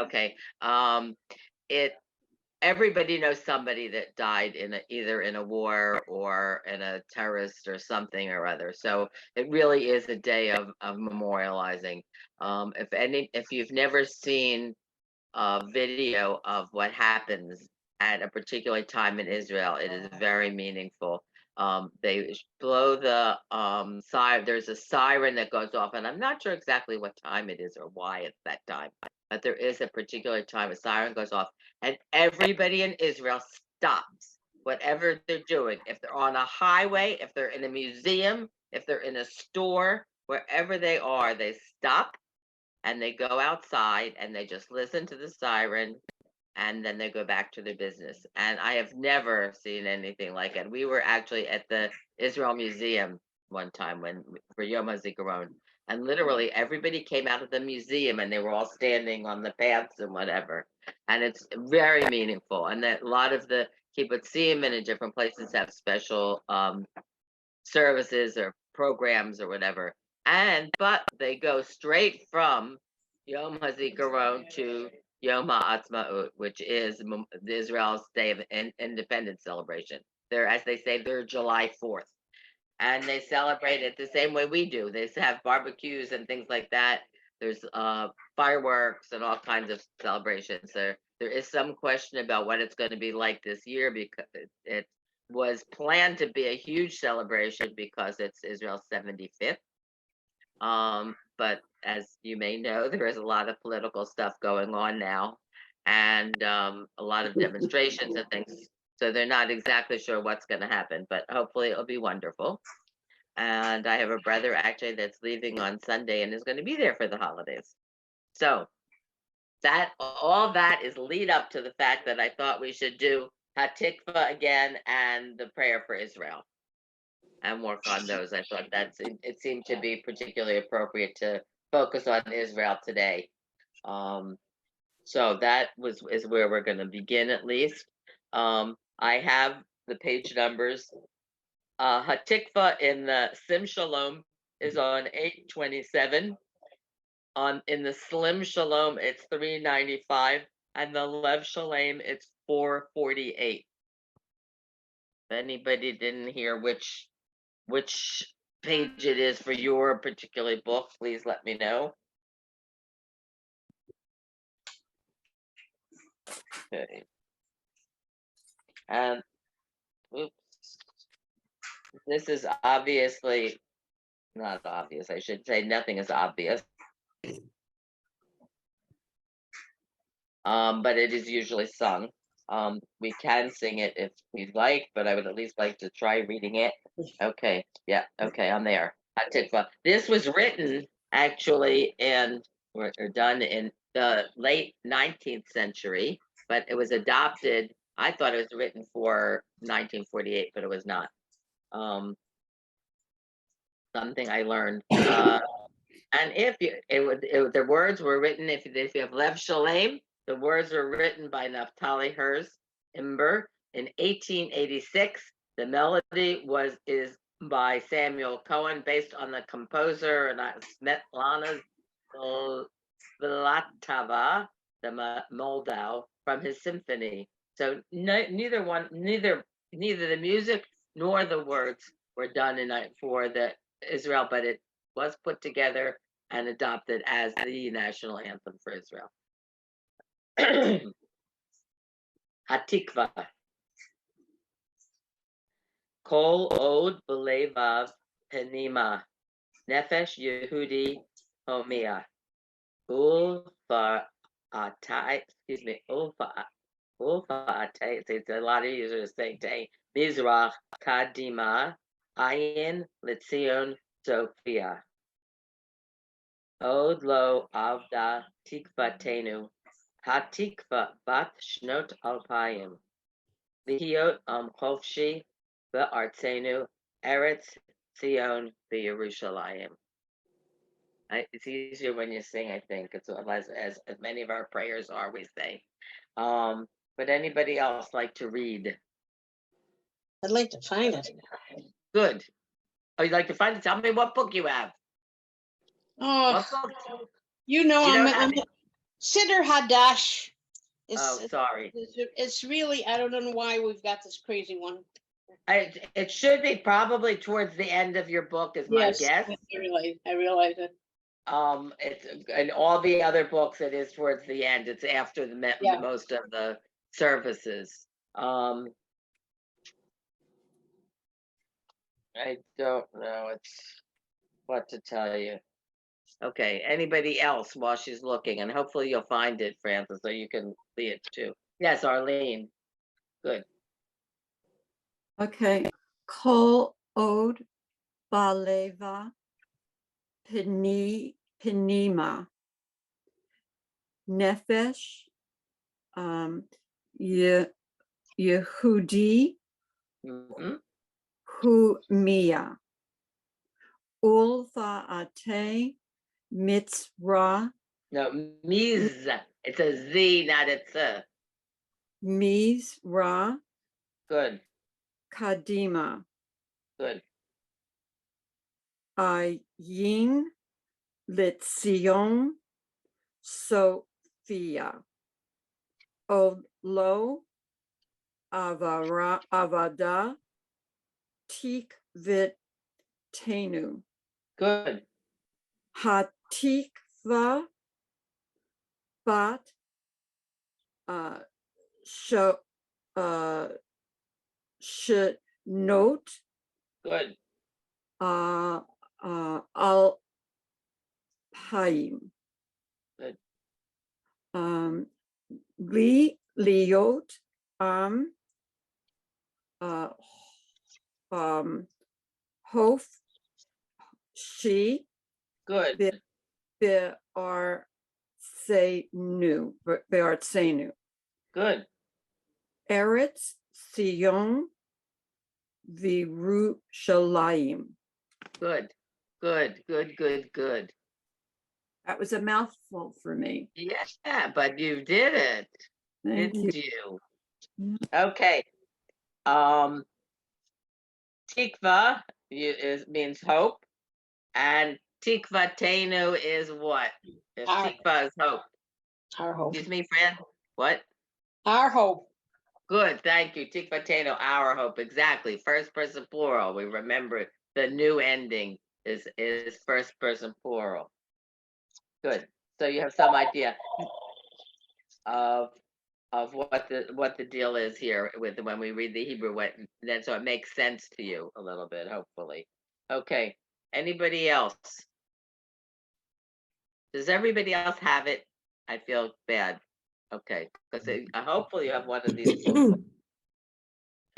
Okay. It Everybody knows somebody that died in either in a war or in a terrorist or something or other. So it really is a day of memorializing. If you've never seen a video of what happens at a particular time in Israel, it is very meaningful. They blow the siren. There's a siren that goes off, and I'm not sure exactly what time it is or why it's that time, but there is a particular time a siren goes off, and everybody in Israel stops whatever they're doing. If they're on a highway, if they're in a museum, if they're in a store, wherever they are, they stop and they go outside and they just listen to the siren and then they go back to their business. And I have never seen anything like it. We were actually at the Israel Museum one time when for Yom HaZikaron, and literally everybody came out of the museum and they were all standing on the paths and whatever. And it's very meaningful. And that a lot of the kibbutzim and in different places have special services or programs or whatever. But they go straight from Yom HaZikaron to Yom HaAtzmaut, which is Israel's Day of Independence celebration. They're, as they say, they're July 4th. And they celebrate it the same way we do. They have barbecues and things like that. There's fireworks and all kinds of celebrations. There is some question about what it's going to be like this year because it was planned to be a huge celebration because it's Israel's 75th. But as you may know, there is a lot of political stuff going on now and a lot of demonstrations and things. So they're not exactly sure what's going to happen, but hopefully it'll be wonderful. And I have a brother actually that's leaving on Sunday and is going to be there for the holidays. So that all that is lead up to the fact that I thought we should do Hatikva again and the prayer for Israel and work on those. I thought it seemed to be particularly appropriate to focus on Israel today. So that is where we're going to begin at least. I have the page numbers. Hatikva in the Sim Shalom is on 827. In the Slim Shalom, it's 395, and the Lev Shalom, it's 448. If anybody didn't hear which page it is for your particular book, please let me know. Okay. And oops. This is obviously not obvious. I should say nothing is obvious. But it is usually sung. We can sing it if we'd like, but I would at least like to try reading it. Okay, yeah, okay, I'm there. Hatikva. This was written actually or done in the late 19th century, but it was adopted. I thought it was written for 1948, but it was not. Something I learned. And if the words were written, if you have Lev Shalem, the words were written by Naftali Herz Imber in 1886. The melody is by Samuel Cohen, based on the composer Svetlana Zlatava, the Moldau, from his symphony. So neither the music nor the words were done for the Israel, but it was put together and adopted as the national anthem for Israel. Hatikva. Kol od b'levav penima, nefesh Yehudi homia. Ulfa atai, it's a lot of users saying Mizrach kadima, ayin litzion Sophia. Od lo avda tikvatenu, hatikva bat shnot alpayim. Lihiot chofshi ve'artzenu, eretz Zion ve'Yerushalayim. It's easier when you sing, I think. It's as many of our prayers are, we say. But anybody else like to read? I'd like to find it. Good. Oh, you'd like to find it? Tell me what book you have. Oh, you know, Siddur Hadash. Oh, sorry. It's really, I don't know why we've got this crazy one. It should be probably towards the end of your book is my guess. I realize it. It's in all the other books, it is towards the end. It's after Yeah. most of the services. I don't know what to tell you. Okay, anybody else while she's looking, and hopefully you'll find it, Francis, so you can see it too. Yes, Arlene. Good. Okay. Kol od baleva penima nefesh Yehudi humia ulva ate mitzvah. No, miz. It's a Z, not a Z. Mizra Good. kadima Good. ayin litzion Sophia Olo avada tikvitenu Good. hatikva bat shnot Good. al Hayim. Good. Liot Hof she Good. Be'artsenu. Good. Eretz Sion Virushalayim. Good. Good. Good. Good. Good. That was a mouthful for me. Yeah, but you did it. Thank Didn't you. you? Yeah. Okay. Tikva means hope, and tikvatenu is what? If tikva is hope. Our hope. Excuse me, friend. What? Our hope. Good, thank you. Tikvatenu, our hope. Exactly. First person plural. We remember the new ending is first person plural. Good. So you have some idea of what the deal is here with when we read the Hebrew, then so it makes sense to you a little bit, hopefully. Okay. Anybody else? Does everybody else have it? I feel bad. Okay, because hopefully you have one of these books.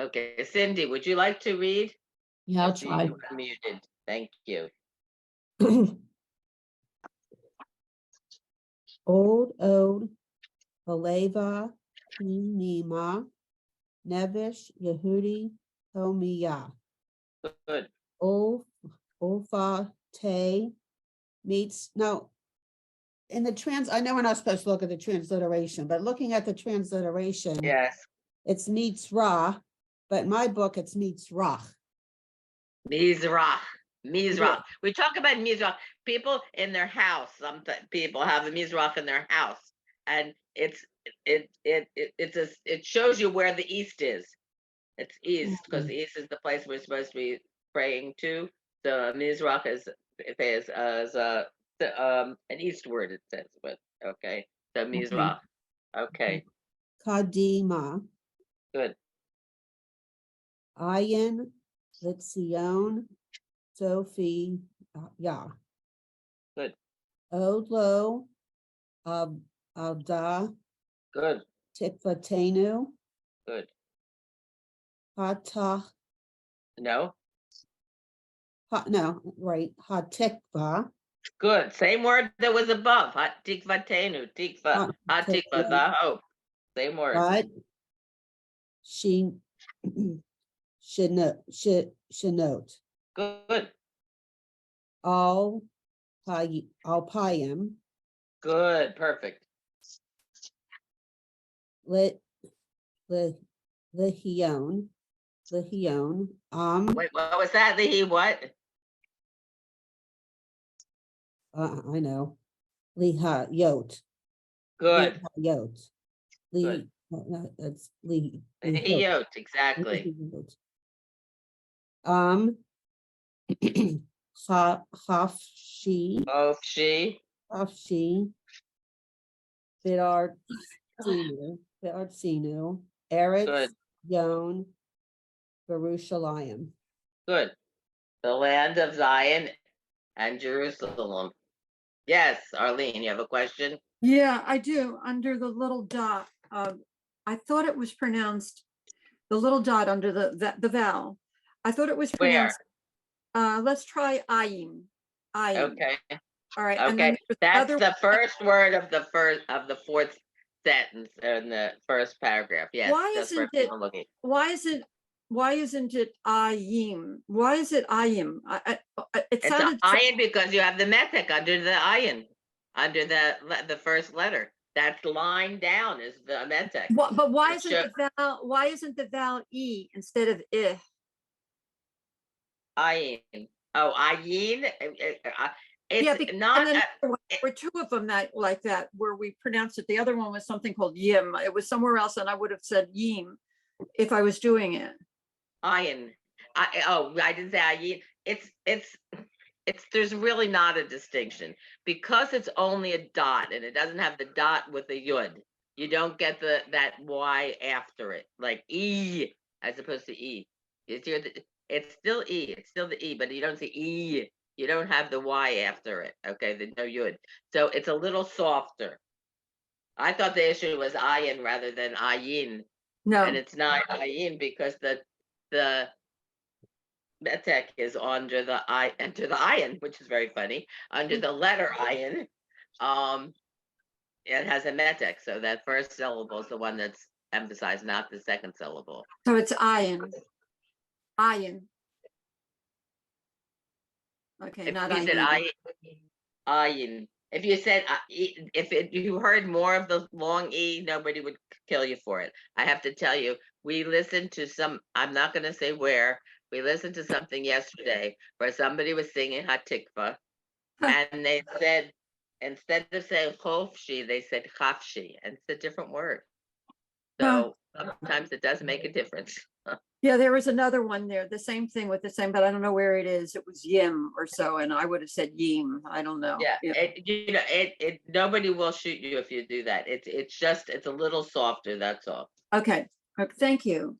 Okay, Cindy, would you like to read? Yeah, I'll try. You unmuted. Thank you. Old, Baleva, Pinima, Nevish, Yehudi, Homiyah. Good. Olfa, Te, meets, no. In the I know we're not supposed to look at the transliteration, but looking at the transliteration, Yes. it's Mitzrah, but in my book, it's Mitzrach. Mizrach. Yeah. We talk about Mizrach. People in their house, some people have a Mizrach in their house, and it shows you where the east is. It's east because the east is the place we're supposed to be praying to. The Mizrach is an eastward, it says, but okay. The Mizrach. Okay. Kadima, Good. Ayin, Litzion, Sophie, yeah. Good. Odlo, Alda, Good. Tikvatenu, Good. Hatach, No. no, right, Hatikva. Good. Same word that was above. Tikvatenu. Tikva. Hatikva. The hope. Same word. But she should note Good. all payim Good. Perfect. lehion. Wait, what was that? What? I know. Liha yot. Good. Yot. Good. That's Lee. Hiyot, exactly. Hafshi, Oh, she. Hafshi, Bedartsinu, Eretz, Good. Yon, Yerushalayim. Good. The land of Zion and Jerusalem. Yes, Arlene, you have a question? Yeah, I do. Under the little dot, I thought it was pronounced, the little dot under the vowel. I thought it was Where? pronounced, let's try ayim. Ayim. Okay. All right. And Okay. then there's That's another the first word of the fourth sentence in the first paragraph. Yes. Why Just for isn't it- people looking. why isn't it ayim? Why is it ayim? It It's sounded iron because you have the metek under the iron, under the first letter. That's line down is the metek. but why It isn't should- the vowel e instead of I? Ayin. Oh, ayin. Yeah, It's not. and then there were two of them that like that where we pronounced it. The other one was something called yim. It was somewhere else, and I would have said yim if I was doing it. Iron. I didn't say ayin. It's there's really not a distinction because it's only a dot and it doesn't have the dot with the yud. You don't get that y after it, like e as opposed to e. It's still e. It's still the e, but you don't see e. You don't have the y after it. Okay, the no yud. So it's a little softer. I thought the issue was ayin rather than ayin, No, and it's not ayin because the metek is under the iron, which is very funny. Under the letter iron, it has a metek, so that first syllable is the one that's emphasized, not the second syllable. so it's ayin. Ayin. Okay, If not you said ayin. iron, if you said you heard more of the long e, nobody would kill you for it. I have to tell you, we listened to some. I'm not going to say where. We listened to something yesterday where somebody was singing Hatikva, and they said instead of saying Chofshi, they said Chafshi, and it's a different word. So sometimes it does make a difference. Yeah, there was another one there, the same thing with the same, but I don't know where it is. It was yim or so, and I would have said yim. I don't know. Yeah, it nobody will shoot you if you do that. It's just it's a little softer. That's all. Okay. Thank you.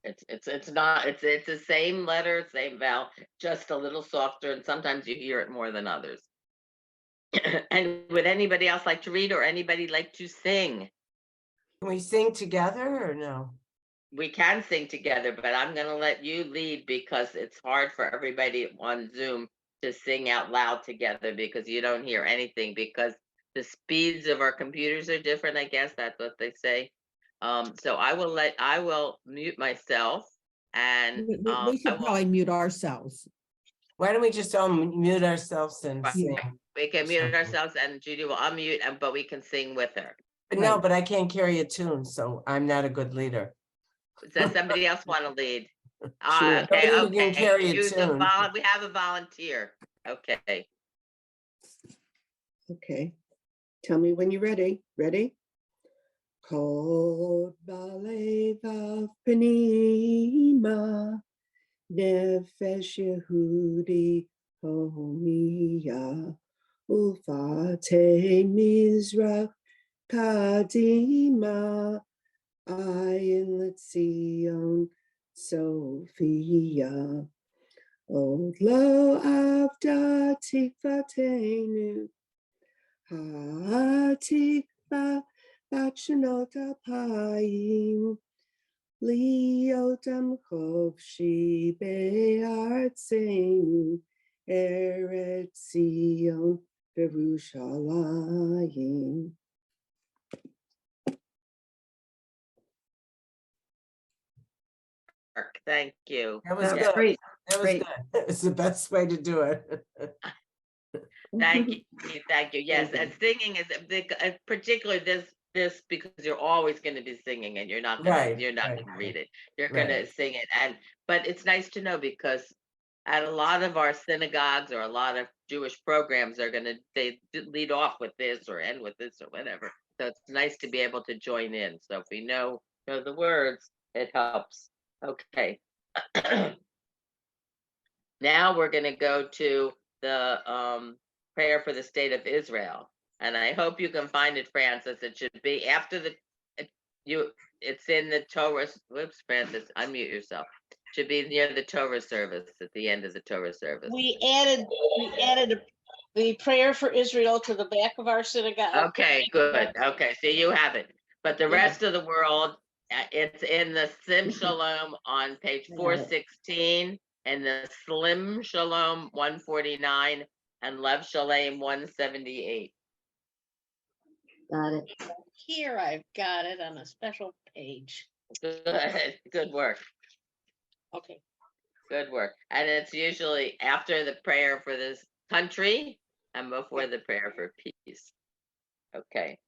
It's not it's the same letter, same vowel, just a little softer, and sometimes you hear it more than others. And would anybody else like to read or anybody like to sing? Can we sing together or no? We can sing together, but I'm going to let you lead because it's hard for everybody on Zoom to sing out loud together because you don't hear anything because the speeds of our computers are different. I guess that's what they say. So I will mute myself and We should probably mute ourselves. Why don't we just all mute ourselves and Right. sing? we can mute ourselves and Judi will unmute, but we can sing with her. But no, but I can't carry a tune, so I'm not a good leader. Does somebody else want to lead? Sure. Okay, Somebody who can okay. carry a tune. We have a volunteer. Okay. Okay, tell me when you're ready. Ready? Kol balevav penima nefesh Yehudi homiya ufate mizrach kadima ayin letzion Sophia od lo avda tikvatenu Hatikva Bachanot Apayim Liotam Chofshi Be'artseinu Eretz Zion Yerushalayim. Thank you. That was That's good. great. That was Great. good. It's the best way to do it. Thank you. Thank you. Yes, and singing is particularly this because you're always going to be singing and you're not going to read it. You're going to sing it, but it's nice to know because And a lot of our synagogues or a lot of Jewish programs are going to they lead off with this or end with this or whatever. So it's nice to be able to join in. So if we know the words, it helps. Okay. Now we're going to go to the prayer for the state of Israel, and I hope you can find it, Francis. It should be after the It's in the Torah. Whoops, Francis, unmute yourself. Should be near the Torah service at the end of the Torah service. We added the prayer for Israel to the back of our synagogue. Okay, good. Okay, so you have it. But the Yeah. rest of the world, it's in the Sim Shalom on page 416, and the Slim Shalom 149, and Lev Shalom 178. Got it. Here I've got it on a special page. Good work. Okay. Good work. And it's usually after the prayer for this country and before the prayer for peace. Okay.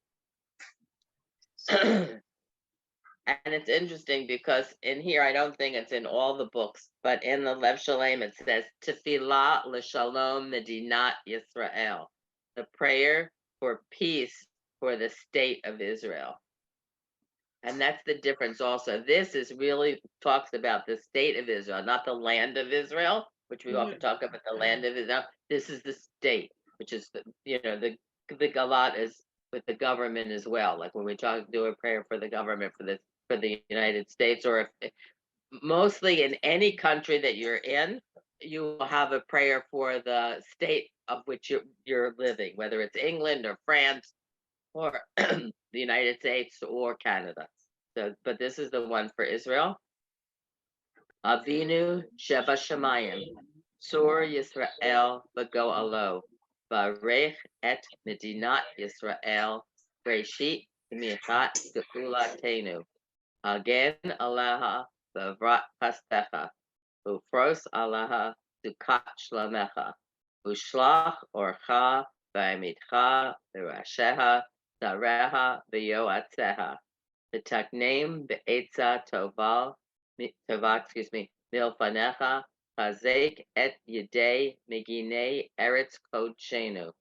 And it's interesting because in here, I don't think it's in all the books, but in the Lev Shalom, it says, Tefillah l'shalom medinat Yisrael, the prayer for peace for the state of Israel. And that's the difference also. This is really talks about the state of Israel, not the land of Israel, which we often talk about the land of Israel. This is the state, which is, the Galat is with the government as well. Like when we do a prayer for the government for the United States, or if mostly in any country that you're in, you will have a prayer for the state of which you're living, whether it's England or France or the United States or Canada. So, but this is the one for Israel. Avinu Sheba Shemayim, Sur Yisrael Bago Alo, Barech et Medinat Yisrael, Breshit Michat Geulatenu, Hagen Aleha Bavrat Pastecha, Ufros Aleha Sukat Shlomecha, Ushlach Orcha Vaimitcha Berasheha Zareha Beyoatzeha, V'taknem be'etza tova, milfanecha, chazek et yedei meginei eretz kodshenu,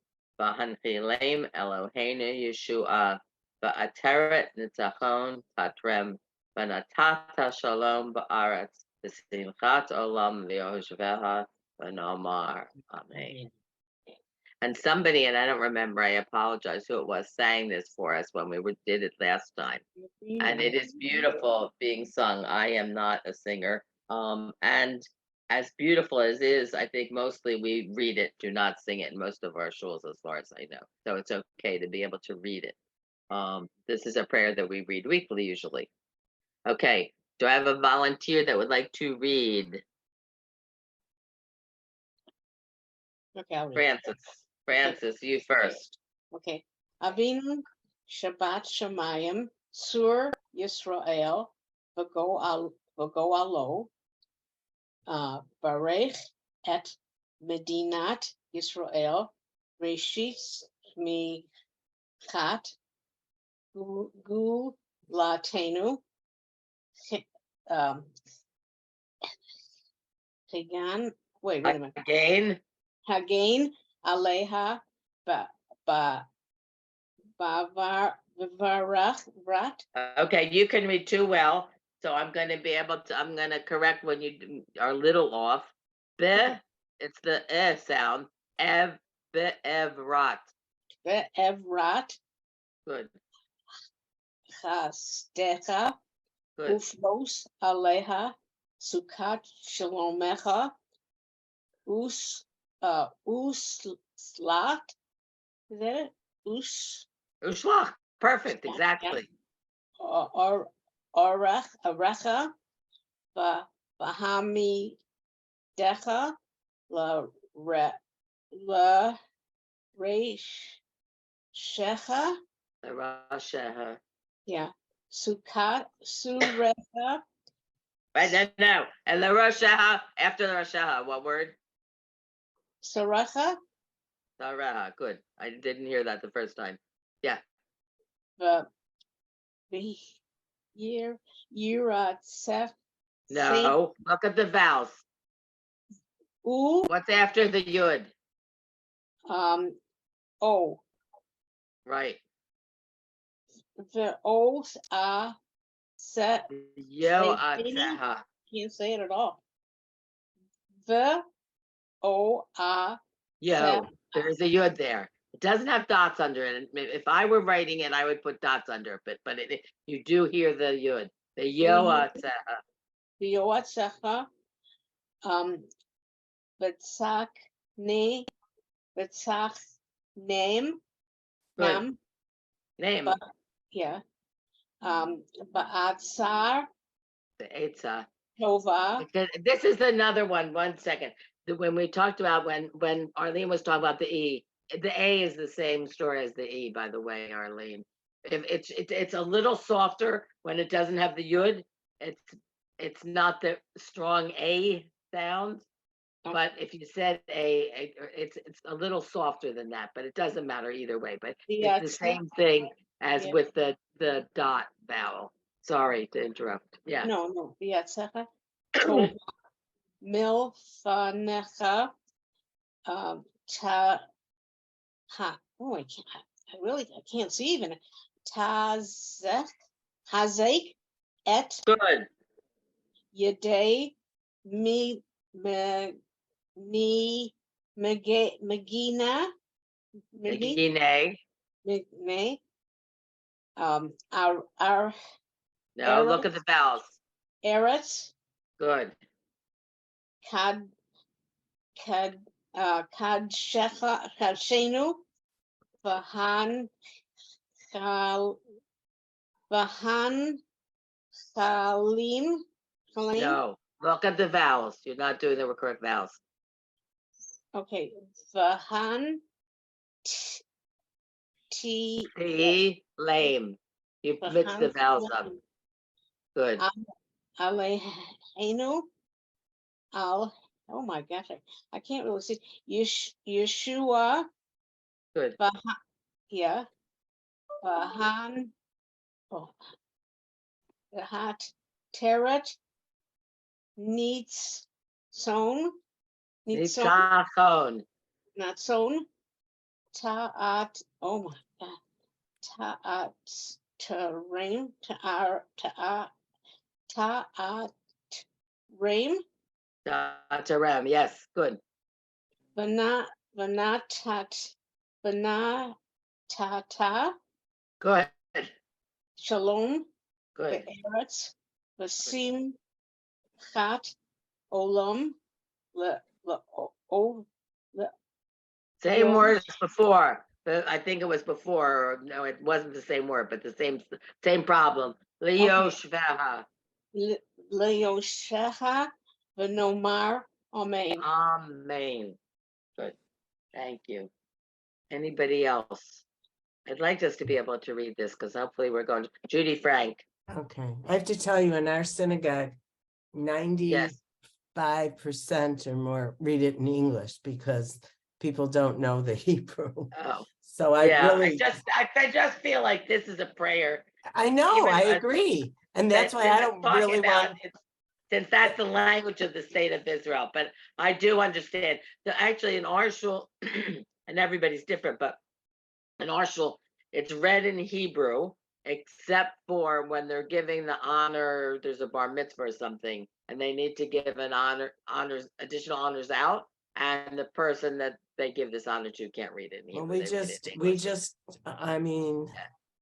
v'hanchilem Eloheinu Yeshua, v'ateret nitzachon tatrem, v'natata shalom ba'aretz, v'simchat olam v'yoshveha, v'nomar. Amen. And somebody, and I don't remember, I apologize who it was, sang this for us when we did it last time. And it is beautiful being sung. I am not a singer. And as beautiful as it is, I think mostly we read it, do not sing it in most of our shuls, as far as I know. So it's okay to be able to read it. This is a prayer that we read weekly usually. Okay, do I have a volunteer that would like to read? Okay, I'll read. Francis, you first. Okay. Avinu Shabbat Shemayim, Sur Yisrael, Vago Alo, Barech et Medinat Yisrael, Reshit Michat Gulatenu, Hagan, wait a minute. Hagen Aleha Bavarach. Okay, you can read too well, so I'm going to correct when you are a little off. Be, it's the sound. Be'evrat. Be'evrat. Good. Chastecha. Good. Uflos Aleha. Sukat Shalomecha. Uslat. Is that it? Ushlach. Perfect. Exactly. Arecha. Bahami Decha. La Reishecha. The Rasheha. Yeah. Surecha. Right, no. And the Rasheha, after the Rasheha, what word? Sarecha. Sareha. Good. I didn't hear that the first time. Yeah. Yiratzef. No. Look at the vowels. U, What's after the yud? O. Right. The O's are set. Yo Katie? atzeha. Can't say it at all. The O R Yo, there's a yud there. It doesn't have dots under it. And if I were writing it, I would put dots under it. But you do hear the yud. The yo atzeha. the Yoatzecha, Betzak ne, Betzach name, Good. Nam, Name but yeah. Ba'atzar the etza. Tova, Because this is another one. 1 second. When we talked about when Arlene was talking about the E, the A is the same story as the E, by the way, Arlene. If it's a little softer when it doesn't have the yud. It's not the strong A sound. But if you said it's a little softer than that, but it doesn't matter either way. But it's the same thing as Yeah. with the dot vowel. Sorry to interrupt. Yeah. no, Beatzecha, Tova, Milfanecha, Ta, ha, oh, I can't see even. Tazek, Hazek, et, Good. Yedei, me, Megina, Gine. me, our No, look at the vowels. Eretz, Good. Kad, Kadshenu, Vahan, Vahan, Chalim, No, look at the vowels. You're not doing the correct vowels. okay, Vahan, T, T, lame. You mix the vowels up. Good. Alehenu, oh my gosh, I can't really see. Yeshua, Good. yeah, Vahan, oh, Vahat, Teret, needs sown, Nitzachon. not sown, Ta'at, oh my God, Ta'at, Ta'arim, Ta'at, Rim, Tatarem. Yes. Good. Vanatat, Vanatata, Good. Shalom, Good. Be'eretz, Vasim, Chat, Olam, Le, Same Yom, word as before. I think it was before. Or no, it wasn't the same word, but the same problem. Leo Shveha. Leosheha, Venomar, Amen. Amen. Good. Thank you. Anybody else? I'd like us to be able to read this because hopefully we're going to Judi Frank. Okay, I have to tell you, in our synagogue, 95% Yes. or more read it in English because people don't know the Hebrew. Oh, So I yeah. really, I just feel like this is a prayer. I know, even I though agree. And that that's why this I is don't talking really about want, since that's the language of the state of Israel. But I do understand that actually in our shul, and everybody's different, but in our shul, it's read in Hebrew, except for when they're giving the honor, there's a bar mitzvah or something, and they need to give an additional honors out, and the person that they give this honor to can't read it in Hebrew. well, I mean,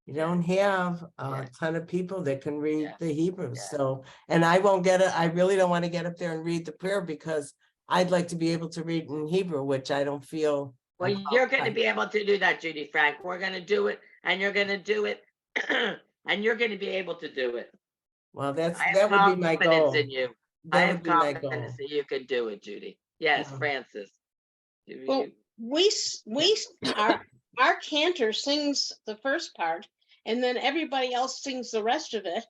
you don't have a ton of people that can read the Hebrew. So, and I won't get it. I really don't want to get up there and read the prayer because I'd like to be able to read in Hebrew, which I don't feel. Well, you're going to be able to do that, Judi Frank. We're going to do it, and you're going to do it, and you're going to be able to do it. Well, I have that would be my confidence goal. in you. I That have would be my confidence goal. that you can do it, Judi. Yes, Yeah. Francis. Well, our cantor sings the first part, and then everybody else sings the rest of it,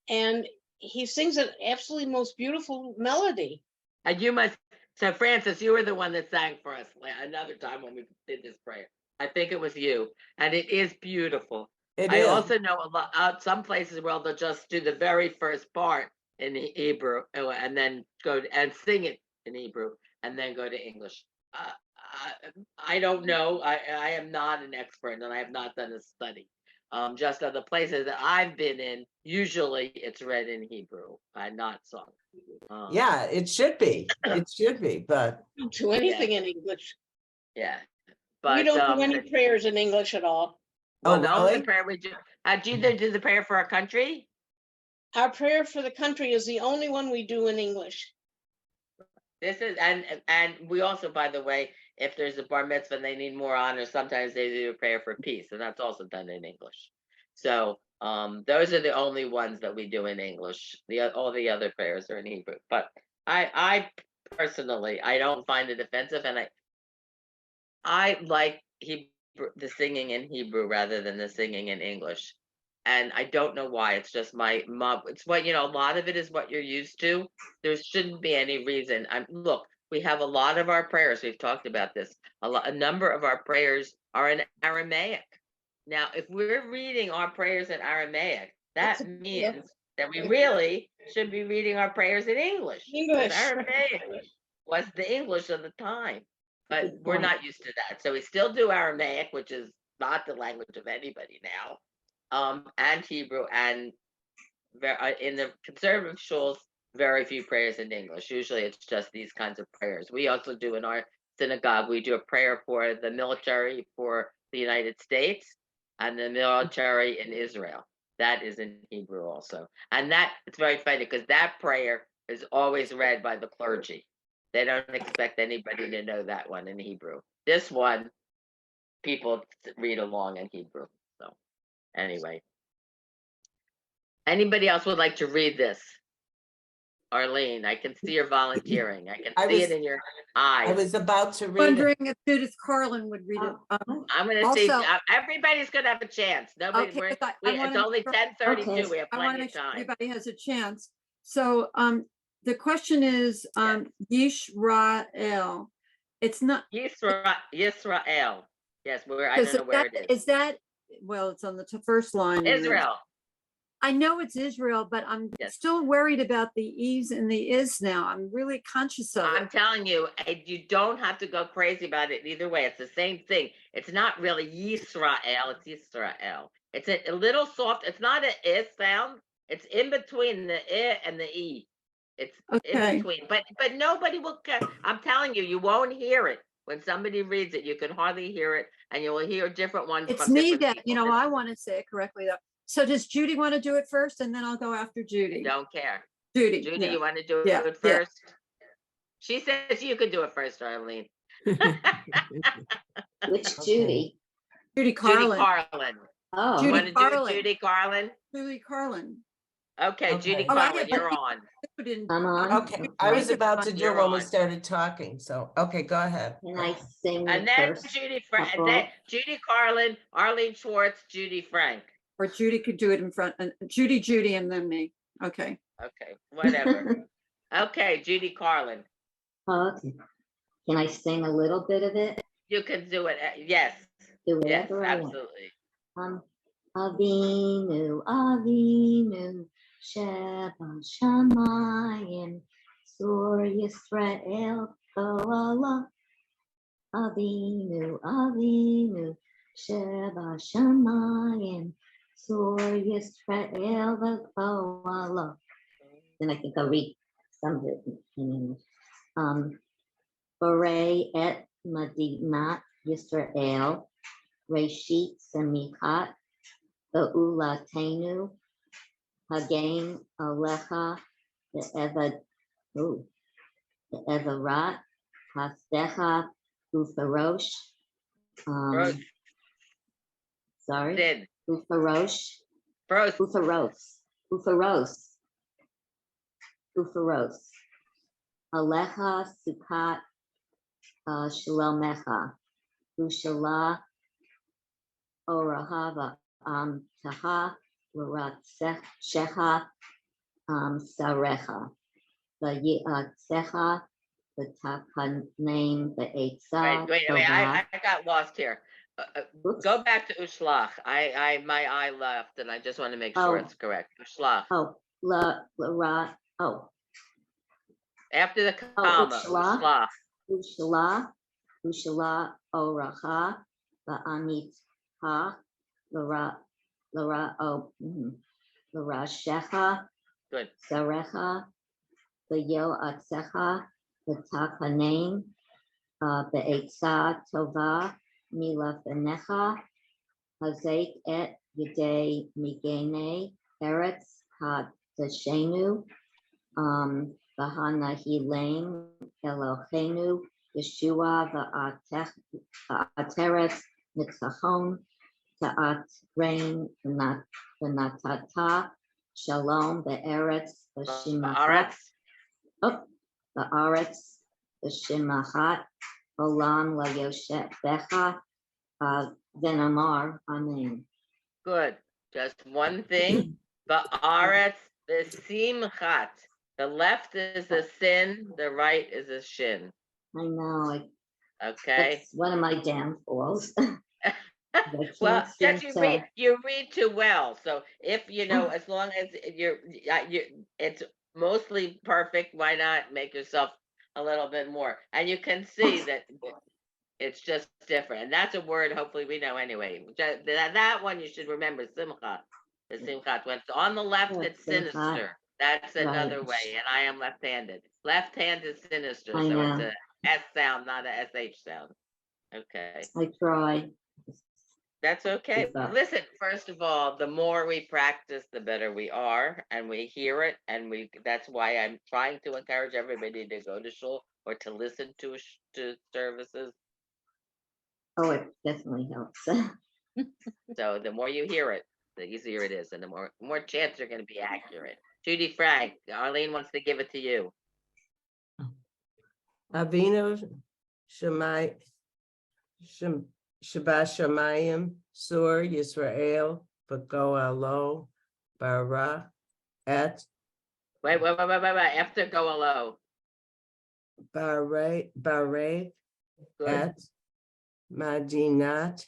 and he sings an absolutely most beautiful melody. And you must. So, Francis, you were the one that sang for us another time when we did this prayer. I think it was you, and it is beautiful. I also know a lot. Some places where they'll just do the very first part in Hebrew and then go and sing it in Hebrew, and then go to English. I don't know. I am not an expert, and I have not done a study. Just of the places that I've been in, usually it's read in Hebrew and not sung. Yeah, it should be. It should be, but Don't do anything in English. Yeah, We but don't do any prayers in English at all. well, Oh, the only really? prayer we do. Do you do the prayer for our country? Our prayer for the country is the only one we do in English. This is and we also, by the way, if there's a bar mitzvah and they need more honor, sometimes they do a prayer for peace, and that's also done in English. So those are the only ones that we do in English. All the other prayers are in Hebrew. But I personally, I don't find it offensive, and I like Hebrew, the singing in Hebrew rather than the singing in English. And I don't know why. It's just my mom. It's what, a lot of it is what you're used to. There shouldn't be any reason. Look, we have a lot of our prayers. We've talked about this. A number of our prayers are in Aramaic. Now, if we're reading our prayers in Aramaic, that means that we really should be reading our prayers in English. English. Aramaic was the English of the time, but Good we're point. not used to that. So we still do Aramaic, which is not the language of anybody now. And Hebrew, and in the conservative shuls, very few prayers in English. Usually it's just these kinds of prayers. We also do in our synagogue, we do a prayer for the military for the United States and the military in Israel. That is in Hebrew also. And it's very funny because that prayer is always read by the clergy. They don't expect anybody to know that one in Hebrew. This one, people read along in Hebrew. So anyway, anybody else would like to read this? Arlene, I can see you're volunteering. I can see it in your I eyes. was about to read it. Wondering if Judith Carlin would read it. I'm going to see. Also- Everybody's going to have a chance. Nobody. Okay, It's I wanna only make sure- 10:32. Okay. We have I want plenty to of make sure time. everybody has a chance. So the question is Yisrael. It's not. Yisrael. Yes, I Is don't know where it is. Is that, well, it's on the first line. Israel. I know it's Israel, but I'm Yes. still worried about the E's and the is now. I'm really conscious of I'm it. telling you, you don't have to go crazy about it either way. It's the same thing. It's not really Yisrael. It's Yisrael. It's a little soft. It's not an I sound. It's in between the I and the E. It's in Okay. between. But nobody will care. I'm telling you, you won't hear it. When somebody reads it, you can hardly hear it, and you will hear different ones. It's from me different that, people. I want to say it correctly though. So does Judy want to do it first and then I'll go after Judy? Don't care. Judy. Judy, yeah. you want to do Yeah, it first? She says you could do it first, Arlene. Which Okay. Judy? Judy Judy Carlin. Carlin. Oh, You Judy want to do it, Carlin. Judy Carlin? Judy Carlin. Okay, Okay. Judy Oh, I Carlin, have- you're on. I'm on. Okay, I was about to do You're when we on. started talking, so, okay, go ahead. Can I sing And it then first? Judy Uh-oh. then Judy Carlin, Arlene Schwartz, Judy Frank. Or Judy could do it in front, and Judy, and then me. Okay. Okay, whatever. Okay, Judy Carlin. Okay. Can I sing a little bit of it? You can do it. Yes. Do Yes, whatever I want. absolutely. Avinu, Avinu, Sheba Shamayim, Sur Yisrael, Koala. Avinu, Avinu, Sheba Shamayim, Sur Yisrael, Koala. Then I think I'll read some of it in English. Borei et Madinat Yisrael, Reshit Semichat, Beulatenu, Hagain Alecha, the Evarat, Hasdecha, Ufarosh, Rosh. sorry, Did. Ufarosh, First. Ufaros, Alecha Sukat, Shalomecha, Ushala, Orahava, Taha, Shecha, Sarecha, the Yatsecha, the Takanim, the Eitzah. Wait. I got lost here. Go back to Ushlach. My eye left, and I just want to make sure Oh. it's correct. Ushlach. La Ra, After the comma. Ushlach. Ushlach. Ushala, Ushala Oracha, La'anit Ha, Lara, Larashecha, Good. Sarecha, Yo Atsecha, Takanem, Be'etza Tova, Mila Fenecha, Hazek et Yedei Migene, Eretz Hadashenu, Bahana Hilaim, Elohenu, Yeshua, Va'ateretz, Nitzachon, Ta'at Rain, V'natata, Shalom, Be'eretz, V'shimachat, Be'aretz, V'shimachat, Olam, La'yoshet Becha, Venamar, Amen. Good. Just one thing. Ba'aretz v'simchat. The left is a sin, the right is a shin. I know, Okay. that's one of my downfalls. I Well, can't seem just to- you read too well. So if as long as it's mostly perfect, why not make yourself a little bit more? And you can see that it's just different. And that's a word hopefully we know anyway. That one you should remember, simcha. The simchat. When it's on the left, Yeah, it's simchat. sinister. That's another Right. way. And I am left-handed. Left hand is sinister, I so it's know. a S sound, not a SH sound. Okay. I tried. That's okay. Give up. Listen, first of all, the more we practice, the better we are, and we hear it, and that's why I'm trying to encourage everybody to go to shul or to listen to services. Oh, it definitely helps. So the more you hear it, the easier it is, and the more chance you're going to be accurate. Judy Frank, Arlene wants to give it to you. Avinu Shemai Shabbat Shemayim Sur Yisrael V'Goalo Bara Et Wait. After go low. Bare Good. Et Madinat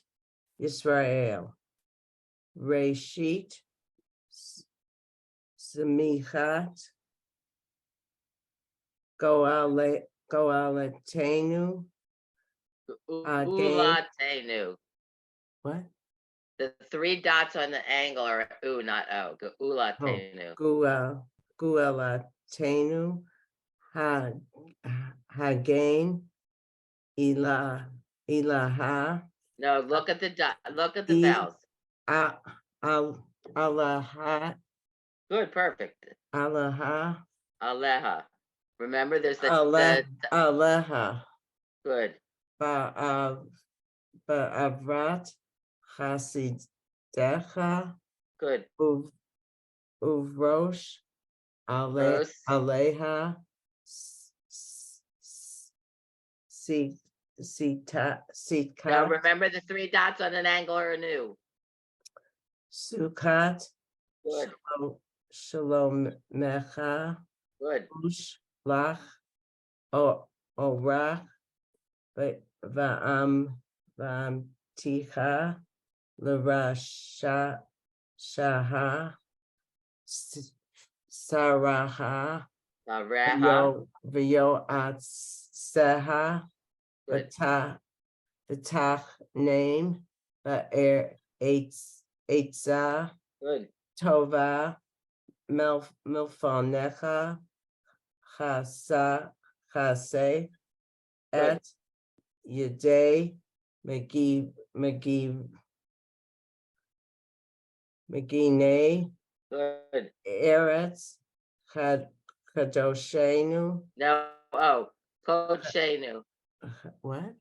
Yisrael Reshit Semichat Goaletenu Ulatenu. What? The 3 dots on the angle are u, not o. Ulatenu. Guelatenu Hagain Ilaha No, look at the dot. Look at the vowels. Alaha Good, perfect. Alaha Aleha. Remember, there's the Aleha good. Ba'avrat Chasidecha Good. Uvrosh Rose. Aleha Now Sitkat remember the 3 dots on an angle are new. Sukat Good. Shalom Mecha Good. Ush Lach Orach Va'am Ticha Larasha Shaha Saraha Reha. Vyo Atseha Good. V'tach name Va'er Eitza Good. Tova Milfonecha Chase Good. Et Yedei Megine Good. Eretz Kadoshenu. No, oh. Kochenu. What?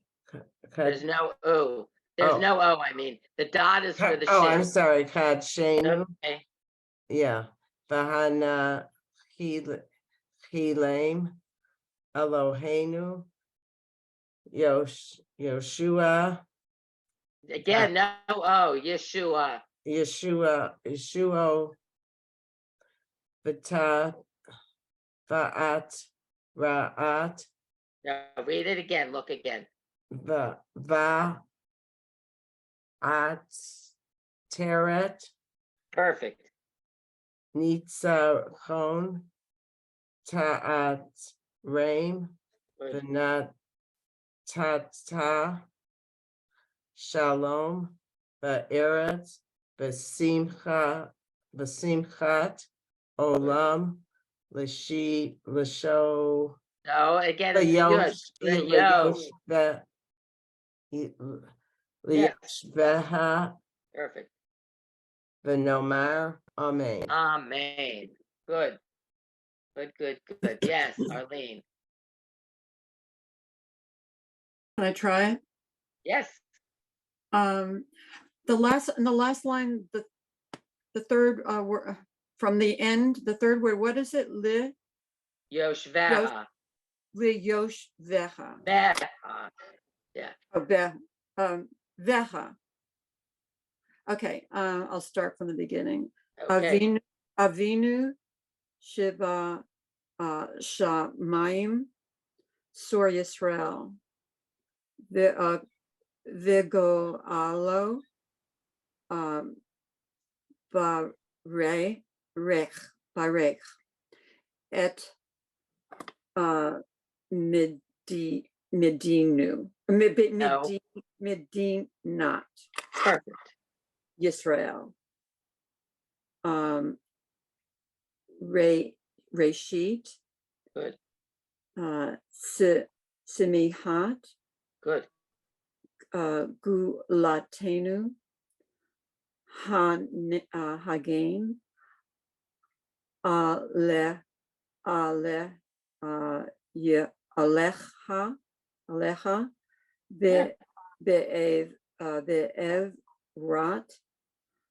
There's no o. There's no o, I mean. The dot is for the Oh, I'm shin. sorry, Kadshenu. Okay. Yeah. Vahana Hilaim Elohenu Yoshua Again, no o. Yeshua. Yeshua Vata Va'at Ra'at No, read it again. Look again. Va'at Teret Perfect. Nitzachon Ta'at Raim Good. tata shalom ba'eretz b'simchat olam l'sho No, again, it's the yud. Layosh Yes. Veha Perfect. Venomar. Amen. Amen. Good. Good. Yes, Arlene. Can I try it? Yes. In the last line, the third word from the end, the third word, what is it? Yoshveha. Yosh veha. Veha. Yeah. Veha. Okay, I'll start from the beginning. Okay. Avinu Shiva Shamayim Sur Yisrael Vigo Alo Barech Et Medinu Medinat Perfect. Yisrael Reshit Good. Simihat Good. Gulatenu Hagain Alecha Be'ev Rat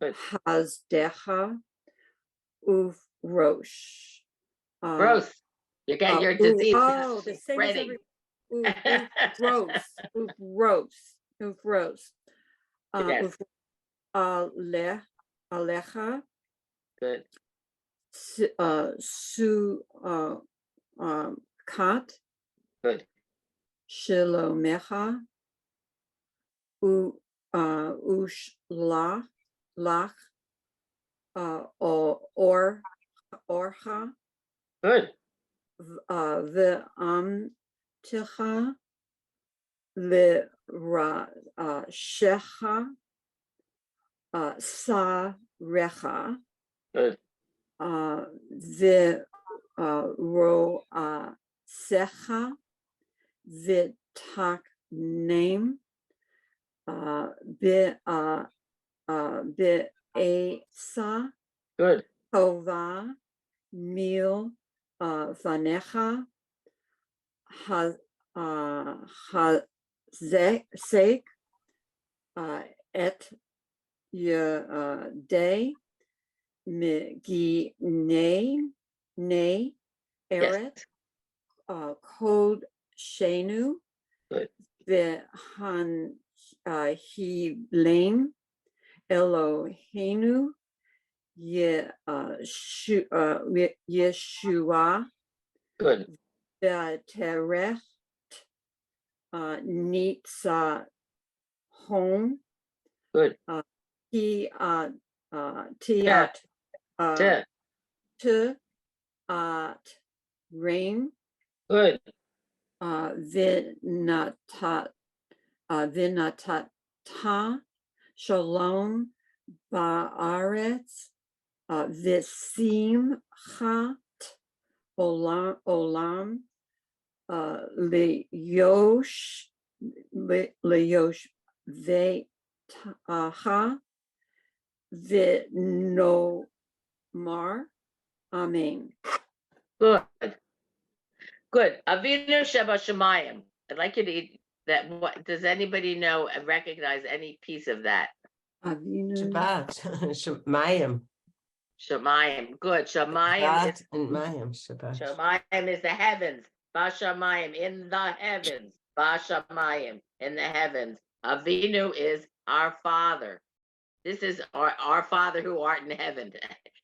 Good. Hazdecha Ufrosh. Gross. You get your disease. Oh, the same as spreading. Ufrosh. Yes. Alecha Good. Kat Good. Shilomecha Ushlach Orcha Good. V'amticha L'rashecha Sarecha Good. V'roasecha V'taknem Be'esa Good. Tova Mil Vanecha Hazek Et Yedei Megi Eret Kod Shenu Good. Vehan Hilim Eloheinu Yeshua Good. Terech Nitza Home Good. Tiat Ten. At Rain Good. Vinatata Shalom Ba'aretz Visimchat Olam Leyosh Ve'taha V'nomar Amen. Good. Good. Avinu Sheba Shemayim. I'd like you to eat that. What does anybody know and recognize any piece of that? Avinu Shabbat. Shemayim. Shemayim. Good. Shemayim Shabbat is and Mayim. Shabbat. Shemayim is the heavens. Bashamayim in the heavens. Bashamayim in the heavens. Avinu is our Father. This is our Father who art in heaven.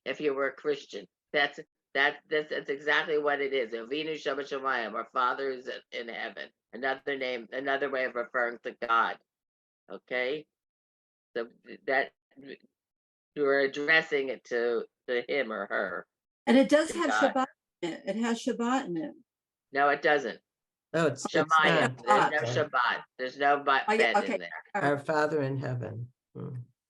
If you were a Christian, that's exactly what it is. Avinu Shabbat Shemayim, our Father is in heaven. Another name, another way of referring to God. Okay, so that you're addressing it to him or her. and it does to have God. Shabbat in it. It has Shabbat in it. No, it doesn't. Oh, it's Shemayim. not. There's no Shabbat. There's no bed okay. in there. Our Father in heaven.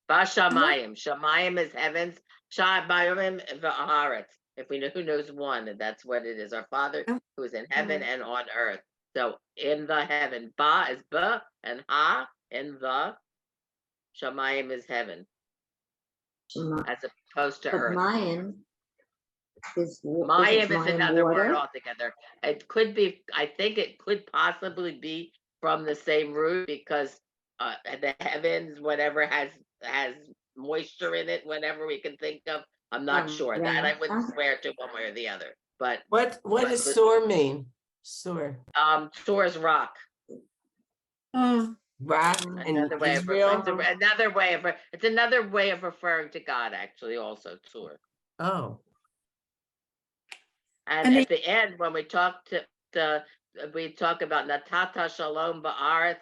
Bashamayim. Shamayim is heavens. Shamayim v'aharetz. If we know who knows one, that's what it is. Our Father who is in heaven and on earth. So in the heaven, Ba is Ba and Ha in the. Shamayim is heaven, as opposed to But earth. Mayan is Mayim is another word water. altogether. It could be, I think it could possibly be from the same root because the heavens, whatever has moisture in it, whatever we can think of. I'm not sure. That I wouldn't swear to one way or the other. But What does Sur mean? Sur. Sur is rock. Rock in Another way Israel. it's another way of referring to God, actually, also Sur. Oh. And at the end, when we talk we talk about Natata Shalom Ba'aretz,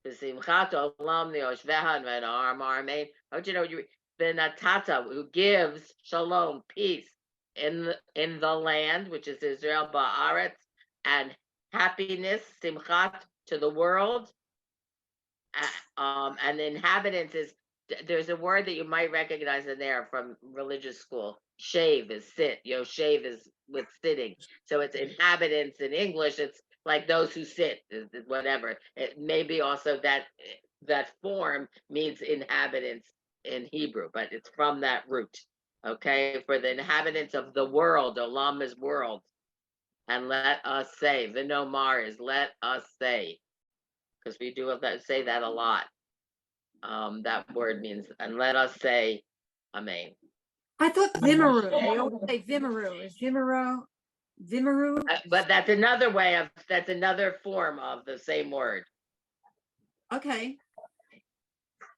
V'simchat Olam Neoshveha V'na'ar Ma'amein. Don't you know the Natata who gives Shalom, peace in the land, which is Israel Ba'aretz, and happiness, Simchat, to the world. And inhabitants there's a word that you might recognize in there from religious school. Shave is sit. Shave is with sitting. So it's inhabitants in English. It's like those who sit, whatever. It may be also that form means inhabitants in Hebrew, but it's from that root. Okay, for the inhabitants of the world, Olam is world, and let us say. Vinomar is let us say, because we do say that a lot. That word means, and let us say, Amen. I thought Vimaru. They always say Vimaru. Is Vimaru? But that's another form of the same word. Okay.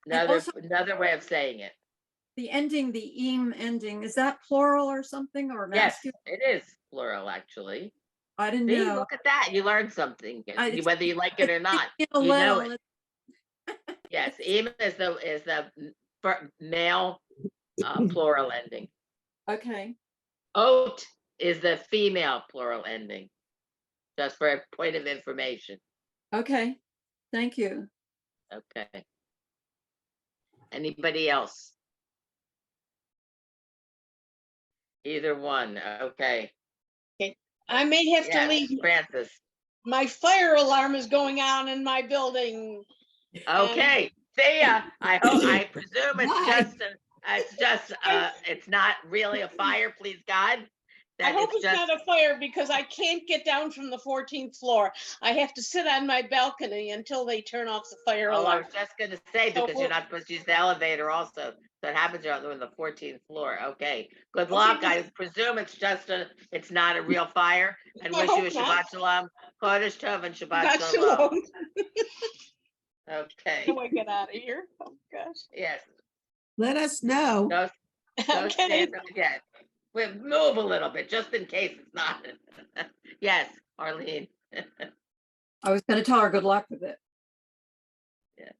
Another way of saying it. The ending, the im ending, is that plural or something, or masculine? Yes, it is plural, actually. I didn't See, know. look at that. You learned something, whether you like it or not. You know it. Yes, im is the male plural ending. Okay. Oat is the female plural ending. Just for a point of information. Okay. Thank you. Okay. Anybody else? Either one. Okay. I may have to leave. Francis. My fire alarm is going on in my building. Okay. See ya. I presume it's not really a fire, please God. I hope it's not a fire because I can't get down from the 14th floor. I have to sit on my balcony until they turn off the fire alarm. I was just going to say, because you're not supposed to use the elevator also. So it happens on the 14th floor. Okay. Good luck. I presume it's not a real fire. And wish you a Shabbat Shalom. Chodesh Tov and Shabbat Shalom. Okay. How do I get out of here? Oh, gosh. Yes. Let us know. Don't stand up again. We'll move a little bit just in case it's not. Yes, Arlene. I was going to tell her good luck with it. Yeah.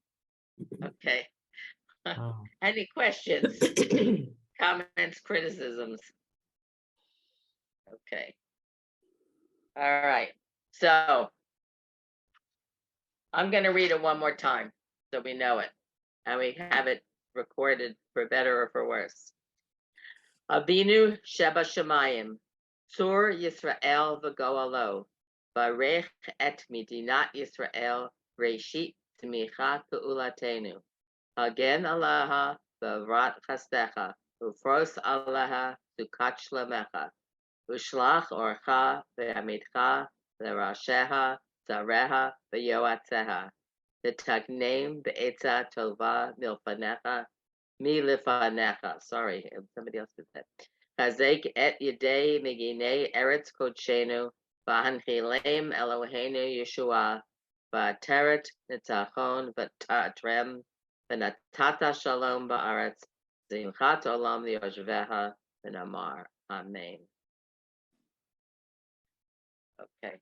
Okay. Oh. Any questions, comments, criticisms? Okay. All right. So I'm going to read it one more time so we know it and we have it recorded for better or for worse. Abinu Sheba Shemayim, Sur Yisrael v'goalo, Barech et Midinat Yisrael, Reshit Tmicha Pe'ulatenu, Hagen Alaha v'Avrat Chastecha, Ufros Alaha Sukat Shlemecha, Ushlach Orcha v'Amidcha v'Rasheha Zareha v'Yoatzeha, V'Tagnem Be'etza Tova Milfanecha, Milifanecha. Sorry, somebody else did that. Chazek et Yedei Meginei Eretz Kodshenu, V'Hanchilem Eloheinu Yeshua, V'Ateret Nitzachon V'Tatrem, V'Natata Shalom Ba'aretz, Zimchat Olam V'Yoshveha, V'Namar. Amen. Okay.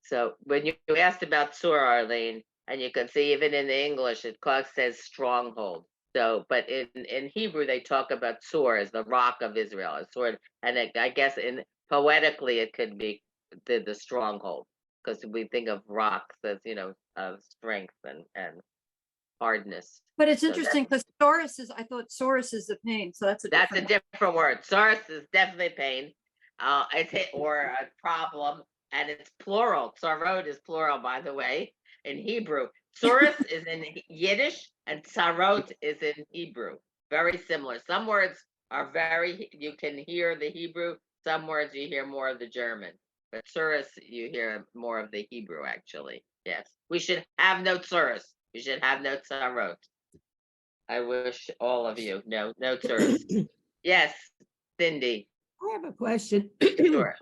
So when you asked about Sur, Arlene, and you can see even in the English, it says stronghold. So, but in Hebrew, they talk about Sur as the rock of Israel, a sword. And I guess poetically, it could be the stronghold, because we think of rocks as, of strength and hardness. But it's So interesting because Saurus is, I thought Saurus is the pain, so that's a That's a different. different word. Source is definitely pain. Or a problem, and it's plural. Sarod is plural, by the way, in Hebrew. Source is in Yiddish, and sarot is in Hebrew. Very similar. Some words are you can hear the Hebrew. Some words you hear more of the German. But Tsuris, you hear more of the Hebrew, actually. Yes. We should have no Tsuris. We should have no Sarot. I wish all of you no Tsuris. Yes, Cindy. I have a question. Sure.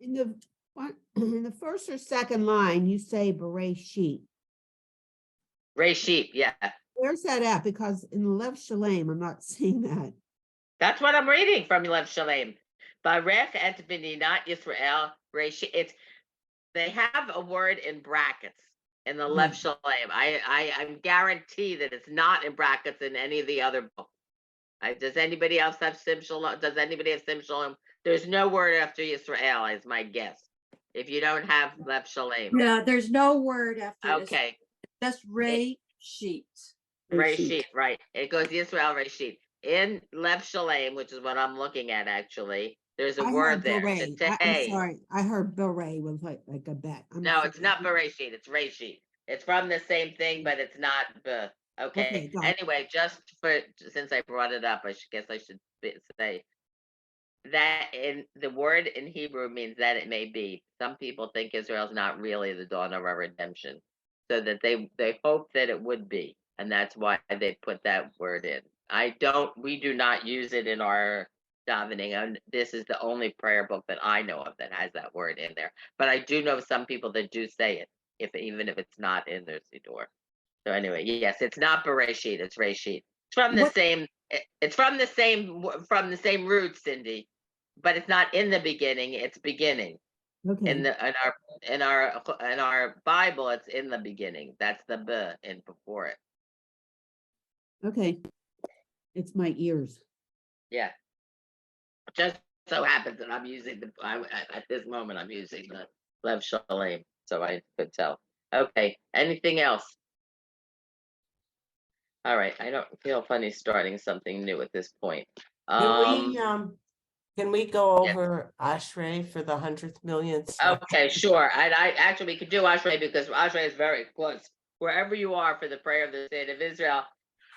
In the first or second line, you say beret sheet. Reshit, yeah. Where's that at? Because in the left shalem, I'm not seeing that. That's what I'm reading from Lev Shalem. Barech et B'ninat Yisrael Reshit. They have a word in brackets in the Lev Shalem. I'm guaranteed that it's not in brackets in any of the other books. Does anybody else have Sim Shalom? Does anybody have Sim Shalom? There's no word after Yisrael, is my guess. If you don't have Lev Shalem. Yeah, there's no word after this. Okay. That's Ray Sheet. Reshit, right. It goes Yisrael Reshit. In Lev Shalem, which is what I'm looking at actually, there's a I word heard there. beret. I'm Tehei. sorry. I heard beret was like a bet. No, it's not Bereshit, it's Reshit. It's from the same thing, but it's not the, okay. Okay, got it. Anyway, since I brought it up, I guess I should say that in the word in Hebrew means that it may be. Some people think Israel's not really the dawn of our redemption, so that they hope that it would be, and that's why they put that word in. We do not use it in our davening, and this is the only prayer book that I know of that has that word in there. But I do know some people that do say it, even if it's not in their siddur. So anyway, yes, it's not Bereshit, it's Reshit. It's from the same. It's from the same root, Cindy, but it's not in the beginning. It's beginning. Okay. In our Bible, it's in the beginning. That's the B in before it. Okay. It's my ears. Yeah. Just so happens that I'm using at this moment I'm using the Lev Shalem, so I could tell. Okay. Anything else? All right. I don't feel funny starting something new at this point. Can we go yeah. over Ashrei for the 100th millionth? Okay, sure. And I actually we could do Ashrei because Ashrei is very close. Wherever you are for the prayer of the state of Israel.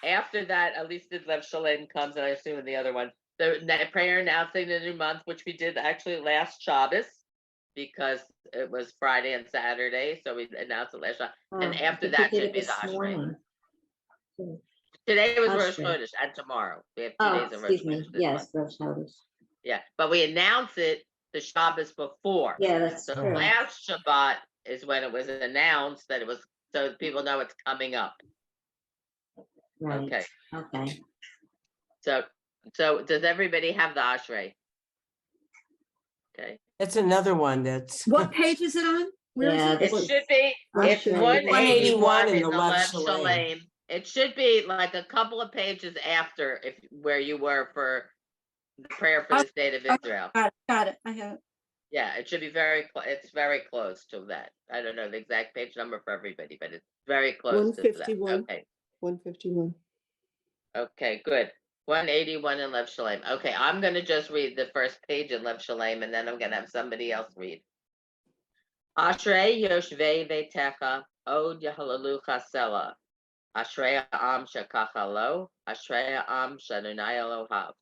After that, at least the Lev Shalem comes, and I assume in the other one, the prayer announcing the new month, which we did actually last Shabbos, because it was Friday and Saturday, so we announced it last Shabbos. And after that should be the Ashrei. Today was Rosh Chodesh, and tomorrow we have 2 days of Rosh Chodesh. Yes, Rosh Chodesh. Yeah, but we announce it the Shabbos before. Yeah, that's so true. Last Shabbat is when it was announced that it was, so people know it's coming up. Right. Okay. So does everybody have the Ashrei? Okay. It's another one that's. What page is it on? Where is Yeah, it? this It is should be, it's Ashrei. 181 in the Lev Lev Shalem. Shalem. It should be like a couple of pages after where you were for the prayer for the state of Israel. Got it. I have it. Yeah, it should be it's very close to that. I don't know the exact page number for everybody, but it's very close to that. 151. Okay. 151. Okay, good. 181 in Lev Shalem. Okay, I'm going to just read the first page in Lev Shalem, and then I'm going to have somebody else read. Ashrei Yoshvei Veitecha Od Yahalalu Chasela. Ashrei Am Shekacha Lo. Ashrei Am Shadonai Elohav.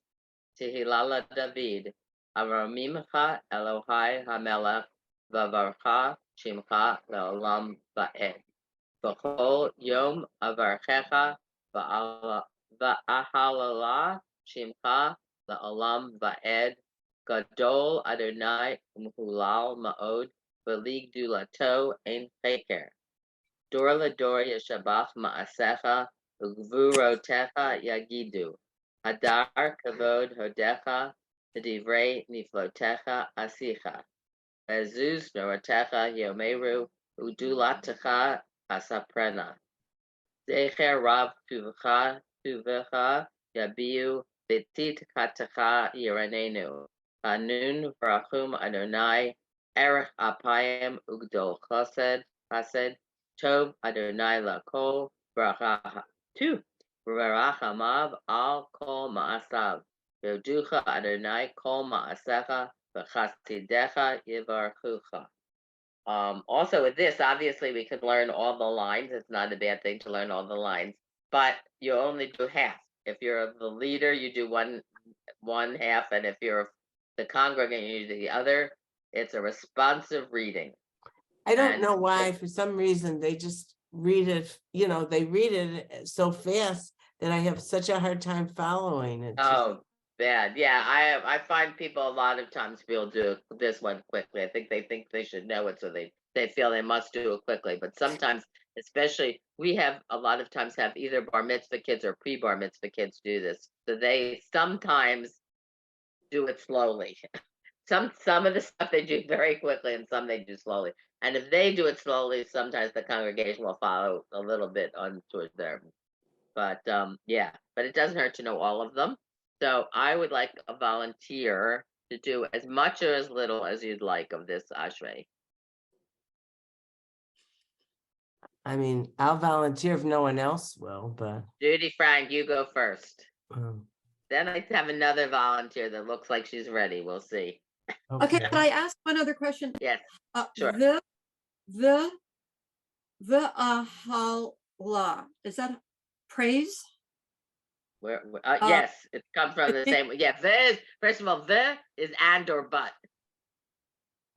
Tehilala David. Aramimcha Elohai Hamelech. Vavarcha Shimcha Leolam Va'ed. V'chol Yom Avarchecha Va'ahalala Shimcha Leolam Va'ed. Gadol Adonai Umhulal Ma'od. V'lig Dulato Ein Cheker. Dor Lador Yeshabach Ma'asecha. V'gvurotecha Yagidu. Hadar Kavod Hodecha. V'divrei Niflotecha Asicha. V'ezuz Noratecha Yomeru. Udulatecha Asaprena. Zecher Rav Tuvecha Yabiu Betit Katacha Yiranenu. Hanun Barachum Adonai Erech apayim ugdol chesed, tov Adonai lakol bracha tu, v'rachamav al kol ma'asav, v'yoducha Adonai kol ma'asecha, v'chasidecha yivarchucha. Also with this, obviously we can learn all the lines. It's not a bad thing to learn all the lines, but you only do half. If you're the leader, you do one half, and if you're the congregant, you do the other. It's a responsive reading. I don't And know why, for some reason, they just read it, they read it so fast that I have such a hard time following it. Oh, bad. Yeah, I find people a lot of times will do this one quickly. I think they should know it, so they feel they must do it quickly. But sometimes, especially, we have a lot of times have either bar mitzvah kids or pre-bar mitzvah kids do this. So they sometimes do it slowly. Some of the stuff they do very quickly, and some they do slowly. And if they do it slowly, sometimes the congregation will follow a little bit on towards there. But yeah, but it doesn't hurt to know all of them. So I would like a volunteer to do as much or as little as you'd like of this Ashrei. I mean, I'll volunteer if no one else will, but Judi, Frank, you go first. um, Then I have another volunteer that looks like she's ready. We'll see. Okay, can I ask one other question? Yes, sure. The ahala, is that praise? Yes, it comes from the same. Yeah, the first of all, the is and or but.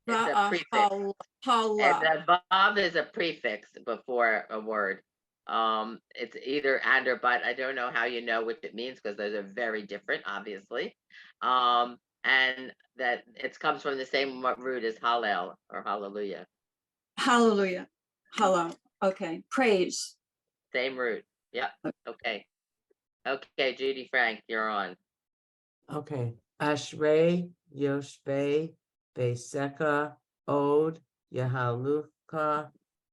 It's a prefix. And the Bob is a prefix before a word. It's either and or but. I don't know how you know which it means because those are very different, obviously. And that it comes from the same root as Hallel or Hallelujah. Hallelujah. Hello. Okay. Praise. Same root. Yeah. Okay. Okay, Judi, Frank, you're on. okay. Ashrei Yoshbei Beiseka Od Yahaluka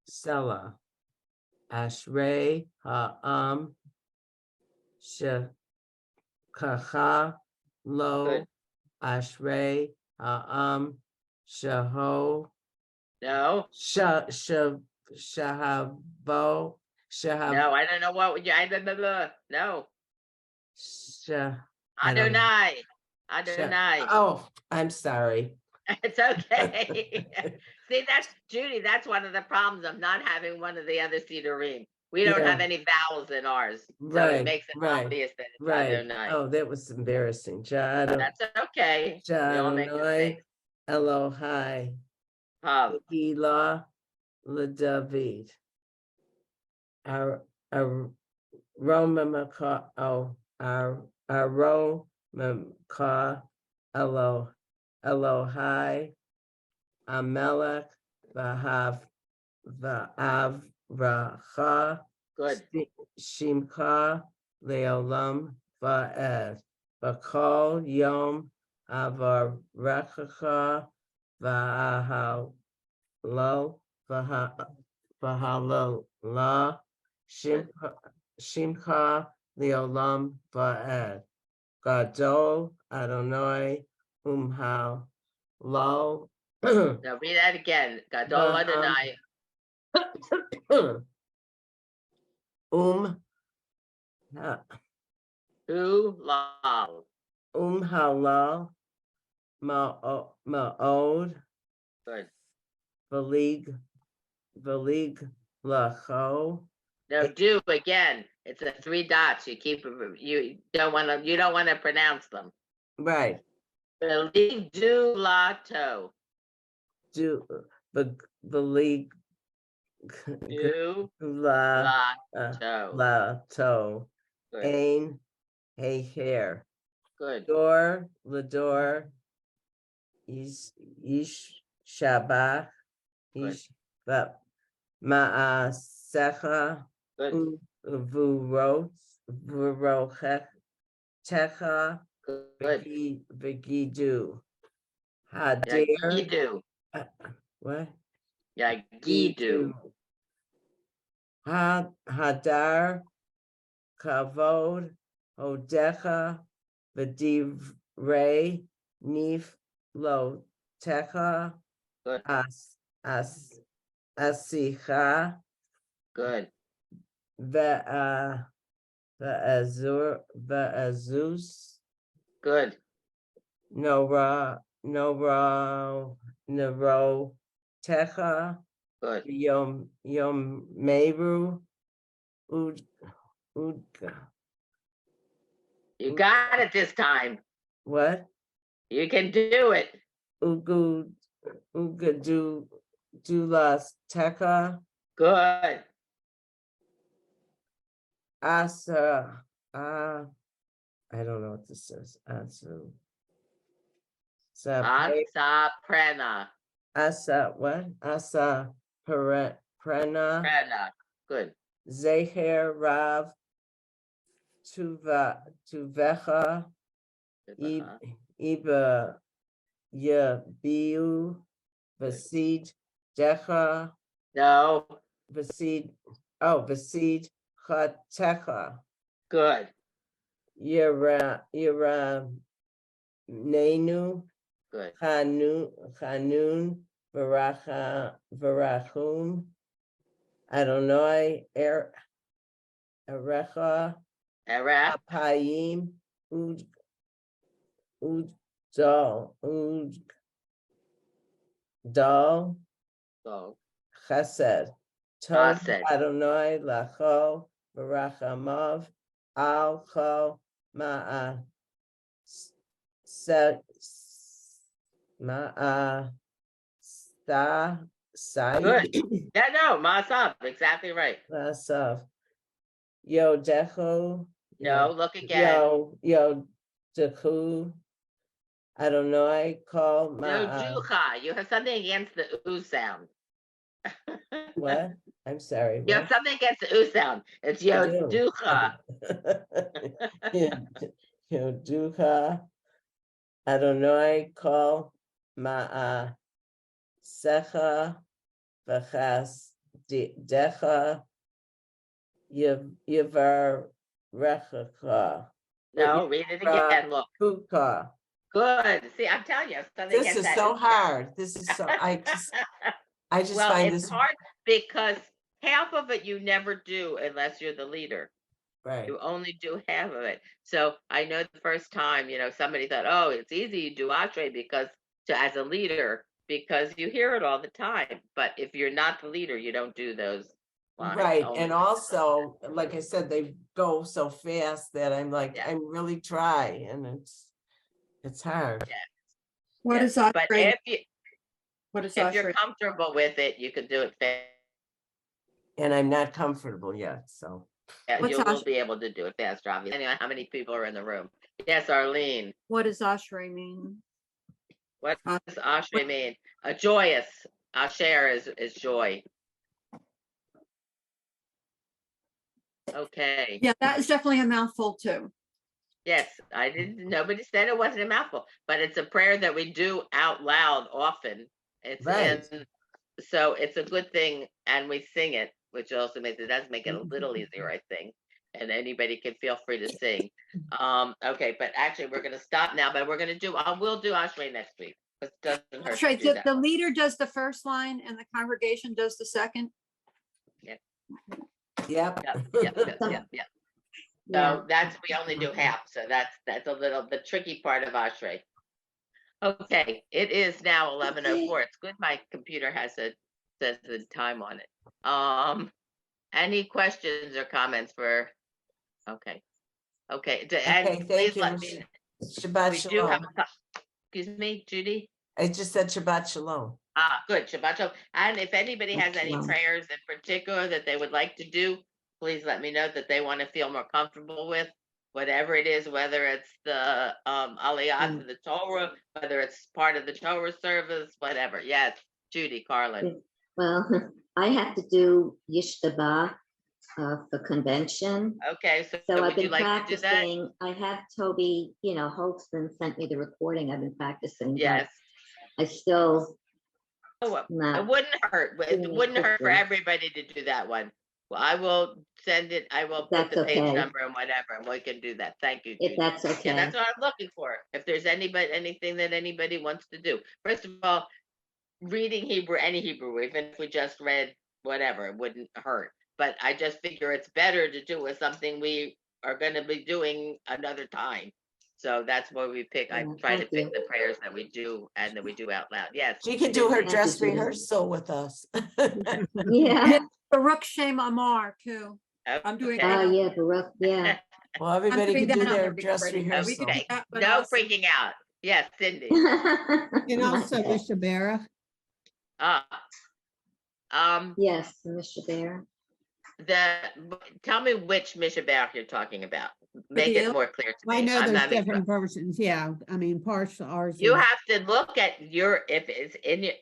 Sela. Ashrei Ha'am Shekacha Lo. Good. Ashrei Ha'am Shaho No. Shahavo No, I don't know what you. No. Adonai. Adonai. Oh, I'm sorry. It's okay. See, that's Judi. That's one of the problems of not having one of the other Sidurim. We don't have any vowels in ours, so it makes it obvious that it's Adonai. Oh, that was embarrassing. That's okay. We all make mistakes. Elohai. Gila LeDavid. Aromamaka Elohai Amelech Va'avracha. Good. Shimcha Leolam Va'ed. V'kol Yom Avarechacha Va'ahal Lo V'halal La Shimcha Leolam Va'ed. Gadol Adonai Umhal Lo. Now read that again. Gadol Adonai. Halal. Halal Ma'od. Good. Valig Lacho. No, do again. It's a 3 dots. You don't want to pronounce them. Right. Valig du lato. Valig Du lato. Lato. Good. Ain hair. Good. Lador Ish Shabach Ish Ma'asecha Vurochecha Vigidu Hadir. Gidu. What? Yeah, Gidu. Hadar Kavod Odecha V'divrei Nif Lo Techa Good, as asicha good, ve'azus good, nerotecha good. yom meru udga. You got it this time. What? You can do it. Dulas techa Good. asa I don't know what this says. Asa prana. Asa prena Prana. Good. zeher rav tuvecha Uh-huh. iba yabiu vasid decha No. vasid chatecha Good. yira nenu Good. Chanun Varachun Adonai Erecha Erech. Apayim Ud Dal Go. Chesed Tov Chesed. Adonai Lacho Barachamav Al Cho Ma'a Ma'a Sai Good. Yeah, no, Masab. Exactly right. Masav Yo Decho No, look again. Yo Dechu Adonai call No, Ma'a Jucha. You have something against the oo sound. what? I'm sorry. You have What? something against the oo sound. It's I Yo do. Ducha. Yo Ducha Adonai call Ma'a Secha V'chas Decha Yavar Rechacha No, read it again. Look. Kuka. Good. See, I'm telling you, something This against is that so oo sound. hard. This is so I just Well, find it's this hard because half of it you never do unless you're the leader. right. You only do half of it. So I know the first time, somebody thought, oh, it's easy you do Ashray because as a leader, because you hear it all the time. But if you're not the leader, you don't do those lines. Right. only. And also, like I said, they go so fast that I'm like, Yeah. I really try and it's hard. What Yeah. is But Ashray? if What is you're Ashray? comfortable with it, you can do it fast. And I'm not comfortable yet. So Yeah, What's you will Ashray? be able to do it faster, obviously. Anyway, how many people are in the room? Yes, Arlene. What does Ashray mean? What Uh, does Ashray mean? A joyous. Asher is joy. Okay. Yeah, that is definitely a mouthful too. Yes, I didn't. Nobody said it wasn't a mouthful, but it's a prayer that we do out loud often. It's right. so it's a good thing, and we sing it, which also does make it a little easier, I think. And anybody can feel free to sing. Okay, but actually, we're going to stop now. But we'll do Ashrei next week. It doesn't hurt to Ashray, do that. the leader does the first line and the congregation does the second. Yep. Yep. Yeah. So we only do half. So that's a little the tricky part of Ashrei. Okay, it is now 11:04. It's good my computer says the time on it. Any questions or comments for? Okay. And Okay, please thank you. let me. Shabbat We do have. Shalom. Excuse me, Judy. I just said Shabbat Shalom. Good. Shabbat Shalom. And if anybody has any Shalom. prayers in particular that they would like to do, please let me know that they want to feel more comfortable with whatever it is, whether it's the Aliyah to the Torah, whether it's part of the Torah service, whatever. Yes, Judy Carlin. Well, I have to do Yishtaba for convention. Okay, so So I've would you been like to do that? practicing. I have Toby, Holtzman sent me the recording. I've been practicing. but Yes. I still Oh, it not. wouldn't hurt. It doing it wouldn't hurt for quickly. everybody to do that one. Well, I will send it. I will put That's the page okay. number and whatever, and we can do that. Thank you. If Judy. that's okay. Yeah, that's what I'm looking for. If there's anything that anybody wants to do. First of all, reading Hebrew, any Hebrew, even if we just read whatever, it wouldn't hurt. But I just figure it's better to do with something we are going to be doing another time. So that's why we pick. I Yeah, try to thank pick you. the prayers that we do and that we do out loud. Yes. She could do her Thank you, dress Judi. rehearsal with us. Yeah. Baruch Shem Amar too. I'm doing Okay. that. Yeah, Baruch, yeah. Well, everybody doing could do that on their every dress Friday. Yeah, we could rehearsal. do that one No also. freaking out. Yes, Cindy. And also Mr. Barra. Uh, Yes, Mr. Bear. tell me which Mishabach you're talking about. Make the it ill- more clear to me. I know I'm there's not making- different versions. Yeah, I mean, partial ours. You is- have to look at if it's in your,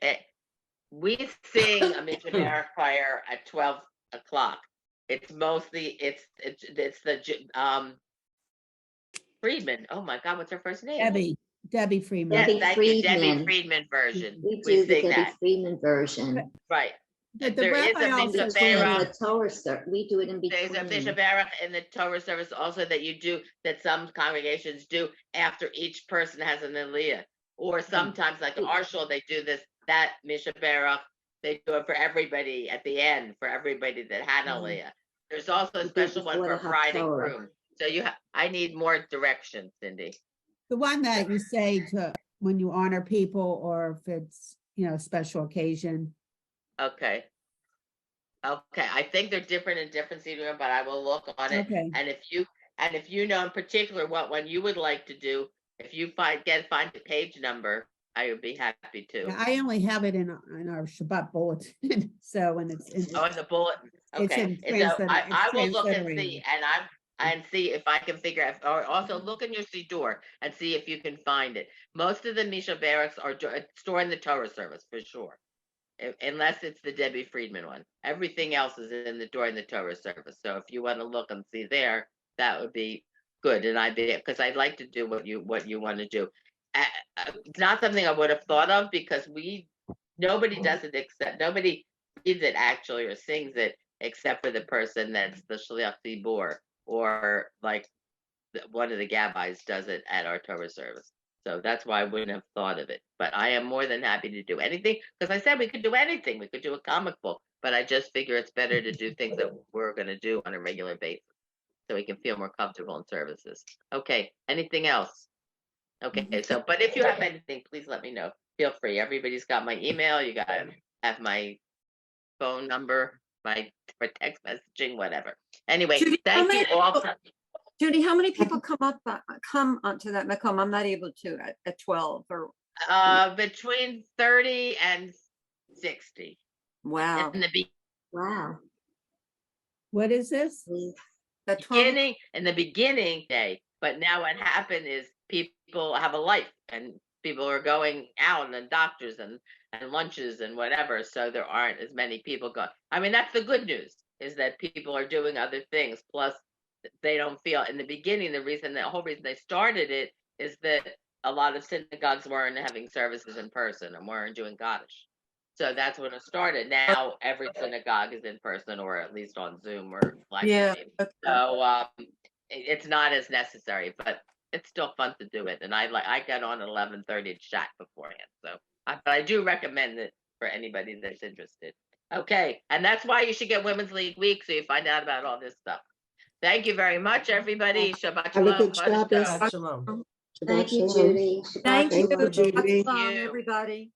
we sing a Mishabach choir at 12 o'clock. It's mostly, it's the, Friedman. Oh my God, what's her first name? Debbie Freeman. Yes, Debbie thank you, Debbie Friedman. Friedman version. We We do the sing Debbie that, Friedman version. right. But the There is rabbi a also Mishnah Between Berach. the Torah, we do it in There's a between. Bishop Baruch in the Torah service also that you do, that some congregations do after each person has an aliyah. Or sometimes like our shul, they do this, that Mishnah Baruch, they do it for everybody at the end, for everybody that had an aliyah. There's also a We do special one before for the Friday Haftorah. groom. So I need more direction, Cindy. the one that you say to when you honor people or if it's, special occasion. Okay. Okay, I think they're different in different CDM, but I will look on it. Okay. And if you know in particular what one you would like to do, if you find the page number, I would be happy to. Yeah, I only have it in our Shabbat bulletin. So when it's in, Oh, in the bulletin. It's Okay. in And so transliter- I it's will look and transliterated. see, and see if I can figure out, or also look in your Siddur and see if you can find it. Most of the Misha Barracks are stored in the Torah service for sure. Unless it's the Debbie Friedman one. Everything else is during the Torah service. So if you want to look and see there, that would be good. And because I'd like to do what you want to do. It's not something I would have thought of because nobody does it except nobody reads it actually or sings it except for the person that's the Shliach Tzibur, or like one of the Gabbis does it at our Torah service. So that's why I wouldn't have thought of it. But I am more than happy to do anything because I said we could do anything. We could do a comic book, but I just figure it's better to do things that we're going to do on a regular basis so we can feel more comfortable in services. Okay. Anything else? Okay. So, but if you have anything, please let me know. Feel free. Everybody's got my email. You got to have my phone number, for text messaging, whatever. Anyway, Judi, how thank you many all. people- Judy, how many people come onto that Macomb? I'm not able to at 12 or Between 30 and 60. wow. In the Wow. What is this? At 12. beginning day, but now what happened is people have a life and people are going out and doctors and lunches and whatever, so there aren't as many people going. I mean, that's the good news, is that people are doing other things, plus they don't feel in the beginning, the whole reason they started it is that a lot of synagogues weren't having services in person and weren't doing Kaddish. So that's when it started. Now every synagogue is in person or at least on Zoom or live Yeah. stream. So it's not as necessary, but it's still fun to do it. And I got on at 11:30 and chat beforehand. So but I do recommend it for anybody that's interested. Okay, and that's why you should get Women's League Week so you find out about all this stuff. Thank you very much, everybody. Shabbat Have a shalom. good Chodesh Shabbos. Tov. Shalom. Thank you, Shalom. Judy. Thank you. Thank you, Judy. Shabbat shalom, everybody.